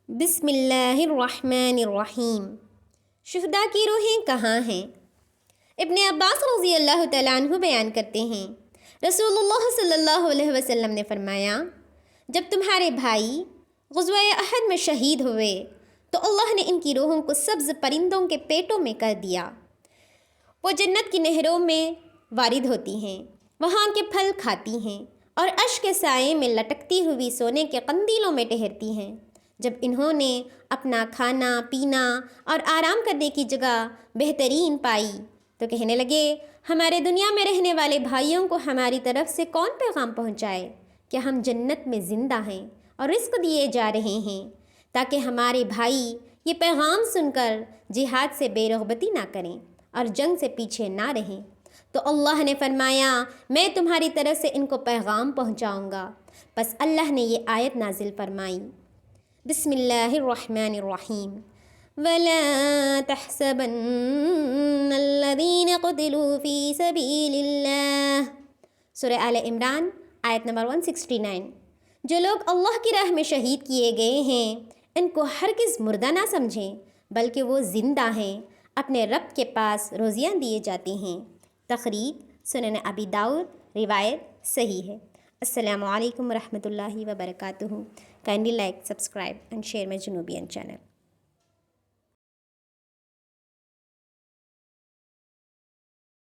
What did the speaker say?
بسم اللہ الرحمن الرحیم۔ شہداء کی روحیں کہاں ہیں؟ ابن عباس رضی اللہ تعالیٰ عنہ بیان کرتے ہیں، رسول اللہ صلی اللہ علیہ وسلم نے فرمایا، جب تمہارے بھائی غزوہ احد میں شہید ہوئے تو اللہ نے ان کی روحوں کو سبز پرندوں کے پیٹوں میں کر دیا۔ وہ جنت کی نہروں میں وارد ہوتی ہیں، وہاں کے پھل کھاتی ہیں اور عرش کے سائے میں لٹکتی ہوئی سونے کے قندیلوں میں ٹہرتی ہیں۔ جب انہوں نے اپنا کھانا پینا اور آرام کرنے کی جگہ بہترین پائی تو کہنے لگے، ہمارے دنیا میں رہنے والے بھائیوں کو ہماری طرف سے کون پیغام پہنچائے کہ ہم جنت میں زندہ ہیں اور رزق دیے جا رہے ہیں، تاکہ ہمارے بھائی یہ پیغام سن کر جہاد سے بے رغبتی نہ کریں اور جنگ سے پیچھے نہ رہیں۔ تو اللہ نے فرمایا، میں تمہاری طرف سے ان کو پیغام پہنچاؤں گا۔ پس اللہ نے یہ آیت نازل فرمائی، بسم اللہ الرحمن الرحیم، وَلَا تَحْسَبَنَّ الَّذِينَ قُتِلُوا فِي سَبِيلِ اللَّهِ، سورہ آل عمران آیت نمبر 169۔ جو لوگ اللہ کی راہ میں شہید کیے گئے ہیں ان کو ہرگز مردہ نہ سمجھیں، بلکہ وہ زندہ ہیں، اپنے رب کے پاس روزیاں دیے جاتے ہیں۔ تخریج سنن ابی داؤد، روایت صحیح ہے۔ السلام علیکم ورحمۃ اللہ وبرکاتہ۔ Kindly like, subscribe and share my Junubian channel.